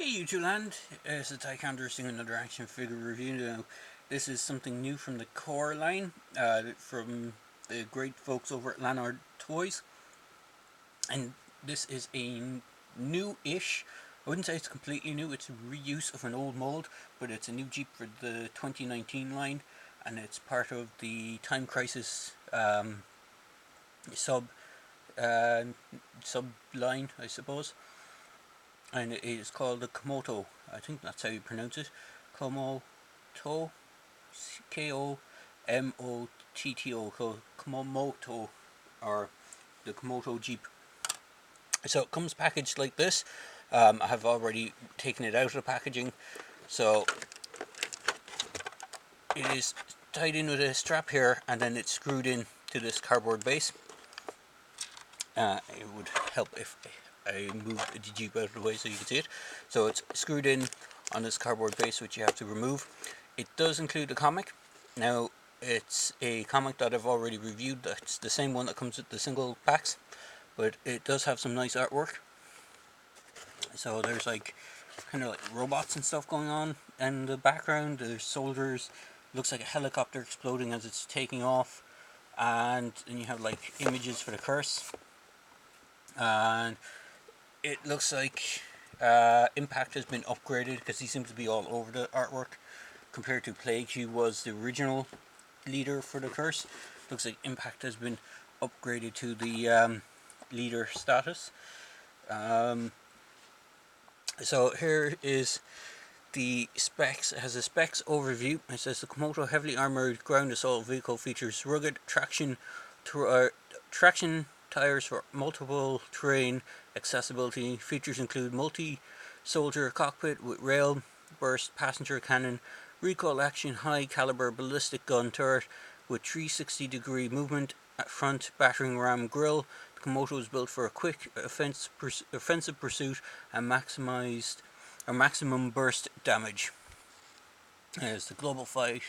Hey YouTube land, it's the Tycanders doing another action figure review now. This is something new from the Core line, from the great folks over at Lanard Toys. And this is a new-ish, I wouldn't say it's completely new, it's a reuse of an old mold, but it's a new Jeep for the 2019 line, and it's part of the Time Crisis sub line, I suppose. And it is called the Komotto. I think that's how you pronounce it. Komotto, Komotto, Komotto, or the Komotto Jeep. So it comes packaged like this. I have already taken it out of the packaging, so it is tied in with a strap here, and then it's screwed in to this cardboard base. It would help if I moved the Jeep out of the way so you can see it. So it's screwed in on this cardboard base, which you have to remove. It does include a comic. Now, it's a comic that I've already reviewed. That's the same one that comes with the single packs, but it does have some nice artwork. So there's like kind of like robots and stuff going on in the background. There's soldiers. Looks like a helicopter exploding as it's taking off, and then you have like images for the curse. And it looks like Impact has been upgraded, because he seems to be all over the artwork compared to Plague, who was the original leader for the curse. Looks like Impact has been upgraded to the leader status. So here is the specs. It has a specs overview. It says the Komotto heavily armored ground assault vehicle features rugged traction tires for multiple terrain accessibility. Features include multi-soldier cockpit with rail burst passenger cannon, recoil action high caliber ballistic gun turret with 360-degree movement at front, battering ram grille. The Komotto is built for a quick offensive pursuit and maximum burst damage. There's the global fight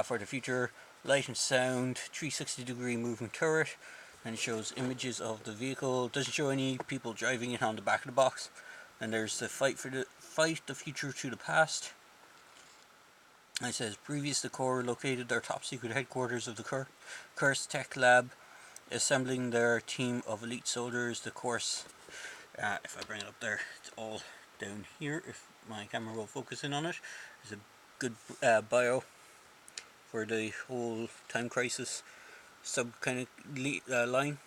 for the future. Light and sound, 360-degree moving turret, and it shows images of the vehicle. Doesn't show any people driving it on the back of the box. And there's the fight the future to the past. And it says previous the Corps located their top secret headquarters of the Curse Tech Lab, assembling their team of elite soldiers. The course, if I bring it up there, it's all down here. If my camera will focus in on it, there's a good bio for the whole Time Crisis sub kind of line.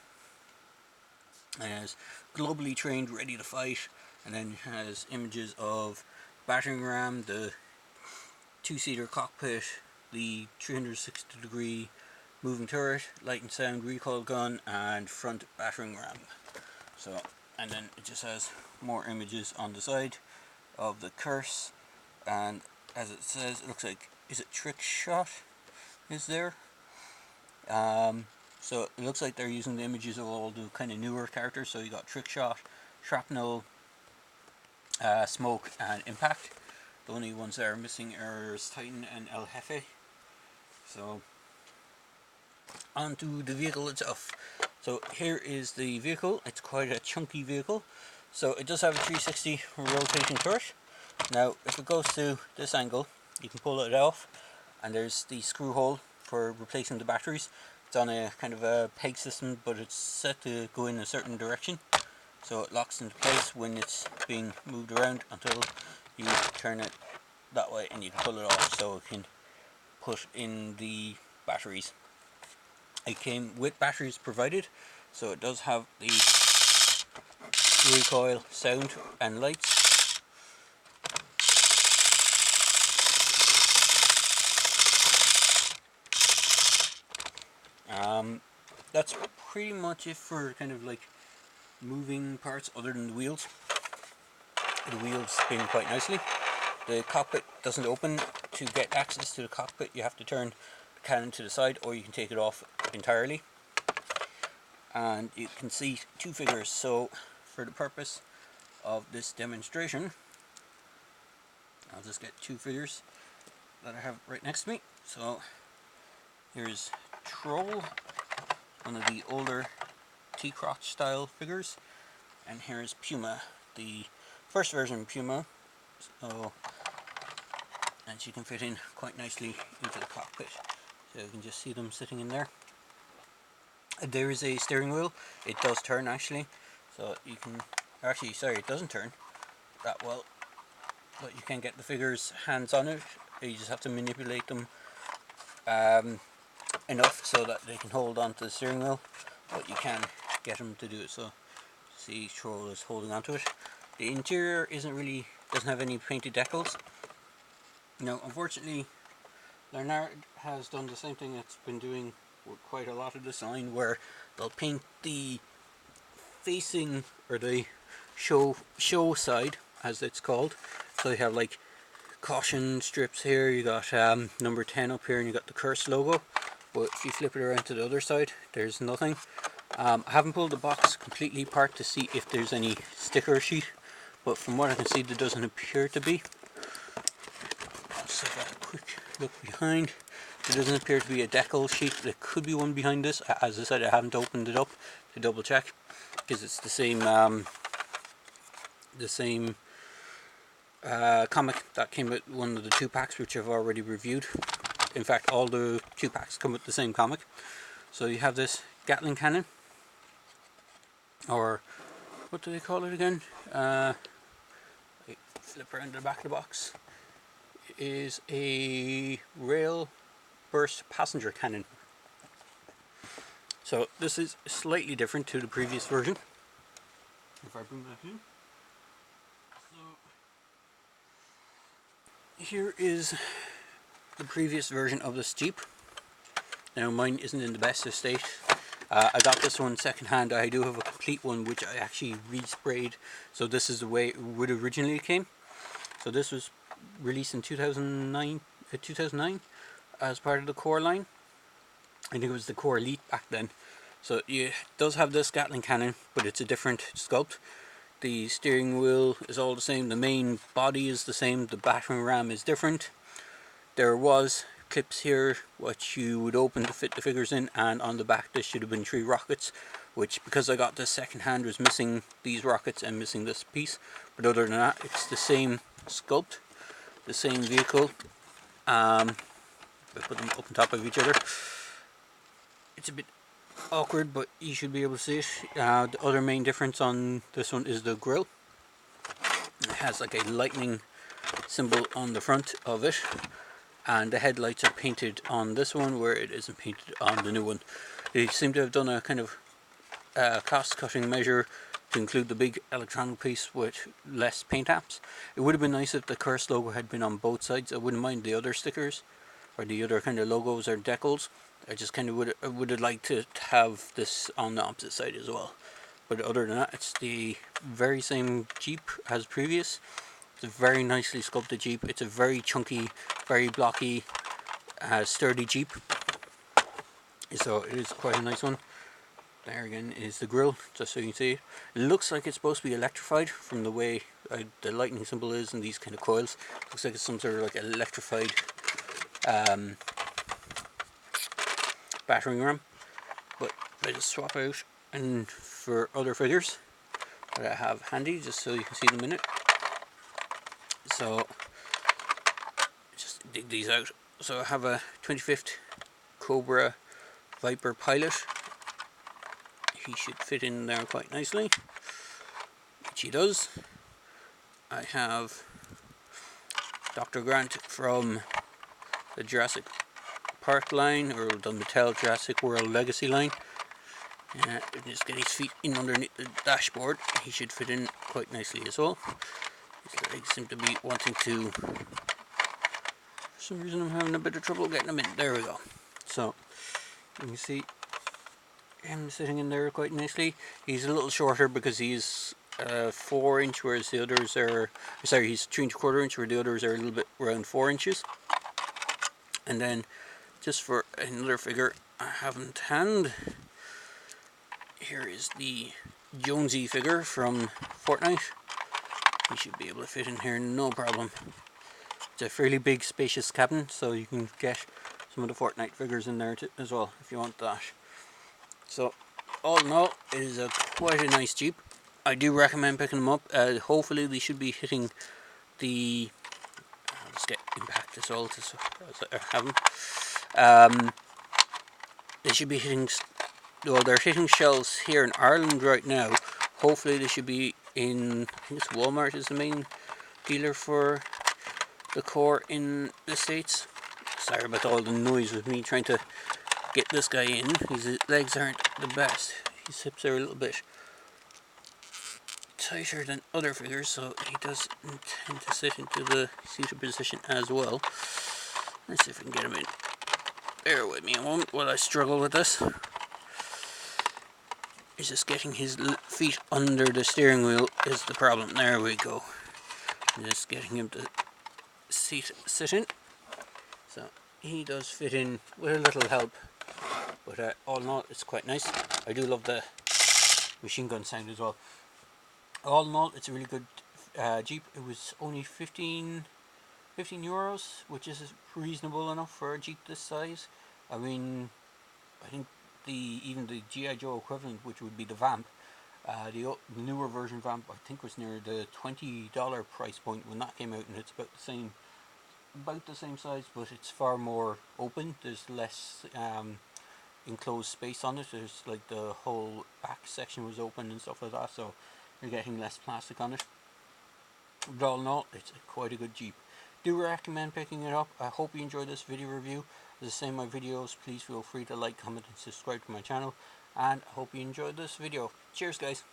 It has globally trained, ready to fight, and then has images of battering ram, the two-seater cockpit, the 360-degree moving turret, light and sound recoil gun, and front battering ram. So, and then it just has more images on the side of the curse, and as it says, it looks like, is it trick shot is there? So it looks like they're using the images of all the kind of newer characters. So you got trick shot, shrapnel, smoke, and impact. The only ones that are missing are Titan and El Jefe. So onto the vehicle itself. So here is the vehicle. It's quite a chunky vehicle. So it does have a 360 rotating turret. Now if it goes to this angle, you can pull it off, and there's the screw hole for replacing the batteries. It's on a kind of a peg system, but it's set to go in a certain direction, so it locks into place when it's being moved around until you turn it that way, and you can pull it off so it can put in the batteries. It came with batteries provided, so it does have the recoil, sound, and lights. That's pretty much it for kind of like moving parts other than the wheels. The wheels spin quite nicely. The cockpit doesn't open. To get access to the cockpit, you have to turn the cannon to the side, or you can take it off entirely. And you can see two figures. So for the purpose of this demonstration, I'll just get two figures that I have right next to me. So here's Troll, one of the older T-Crotch style figures, and here's Puma, the first version of Puma, So, and she can fit in quite nicely into the cockpit. So you can just see them sitting in there. There is a steering wheel. It does turn actually, so you can actually, sorry, it doesn't turn that well, but you can get the figures hands on it. You just have to manipulate them enough so that they can hold on to the steering wheel, but you can get them to do it. So see, Troll is holding onto it. The interior doesn't have any painted decals. Now, unfortunately, Lanard has done the same thing it's been doing with quite a lot of design, where they'll paint the facing, or the show side, as it's called. So they have like caution strips here, you got number 10 up here, and you got the Curse logo. But if you flip it around to the other side, there's nothing. I haven't pulled the box completely apart to see if there's any sticker sheet, but from what I can see, there doesn't appear to be. Let's have a quick look behind. There doesn't appear to be a decal sheet. There could be one behind this. As I said, I haven't opened it up to double check, because it's the same comic that came with one of the 2 packs, which I've already reviewed. In fact, all the 2 packs come with the same comic. So you have this Gatling cannon, or what do they call it again? Flip around the back of the box. It is a rail burst passenger cannon. So this is slightly different to the previous version. If I bring that in. So here is the previous version of this Jeep. Now, mine isn't in the best of state. I got this one second hand. I do have a complete one which I actually resprayed, so this is the way it would originally came. So this was released in 2009 as part of the Corps line. I think it was the Corps Elite back then. So it does have this Gatling cannon, but it's a different sculpt. The steering wheel is all the same, the main body is the same, the battering ram is different. There was clips here which you would open to fit the figures in, and on the back there should have been 3 rockets, which, because I got this second hand, was missing these rockets and missing this piece. But other than that, it's the same sculpt, the same vehicle. I put them up on top of each other. It's a bit awkward, but you should be able to see it. The other main difference on this one is the grille. It has like a lightning symbol on the front of it, and the headlights are painted on this one where it isn't painted on the new one. They seem to have done a kind of cost-cutting measure to include the big electronic piece with less paint apps. It would have been nice if the Curse logo had been on both sides. I wouldn't mind the other stickers or the other kind of logos or decals. I just kind of would have liked to have this on the opposite side as well. But other than that, it's the very same Jeep as previous. It's a very nicely sculpted Jeep. It's a very chunky, very blocky, sturdy Jeep. So it is quite a nice one. There again is the grille, just so you can see it. It looks like it's supposed to be electrified from the way the lightning symbol is and these kind of coils. Looks like it's some sort of like electrified battering ram. But I just swap out and for other figures that I have handy, just so you can see them in it. So just dig these out. So I have a 25th Cobra Viper Pilot. He should fit in there quite nicely, which he does. I have Dr. Grant from the Jurassic Park line, or the Mattel Jurassic World Legacy line. Just get his feet in underneath the dashboard. He should fit in quite nicely as well. His legs seem to be wanting to... For some reason I'm having a bit of trouble getting them in. There we go. So, you can see him sitting in there quite nicely. He's a little shorter because he's 4 inch, whereas the others are... Sorry, he's 3 1/4 inch, where the others are a little bit around 4 inches. And then, just for another figure I haven't hand, here is the Jonesy figure from Fortnite. He should be able to fit in here no problem. It's a fairly big, spacious cabin, so you can get some of the Fortnite figures in there as well, if you want that. So, all in all, it is quite a nice Jeep. I do recommend picking them up. Hopefully they should be hitting the, let's get impact as well to I have them. They should be hitting, well, they're hitting shelves here in Ireland right now. Hopefully they should be in, I think it's Walmart is the main dealer for the Corps in the States. Sorry about all the noise with me trying to get this guy in. His legs aren't the best. His hips are a little bit tighter than other figures, so he does tend to sit into the seated position as well. Let's see if we can get him in. Bear with me a moment while I struggle with this. It's just getting his feet under the steering wheel is the problem. There we go. Just getting him to sit in. So he does fit in with a little help, but all in all it's quite nice. I do love the machine gun sound as well. All in all, it's a really good Jeep. It was only 15 euros, which is reasonable enough for a Jeep this size. I mean, I think even the G.I. Joe equivalent, which would be the Vamp, the newer version Vamp, I think was near the $20 price point when that came out, and it's about the same size, but it's far more open. There's less enclosed space on it. There's like the whole back section was open and stuff like that, so you're getting less plastic on it. But all in all, it's quite a good Jeep. Do recommend picking it up. I hope you enjoyed this video review. As I say in my videos, please feel free to like, comment and subscribe to my channel, and I hope you enjoyed this video. Cheers guys.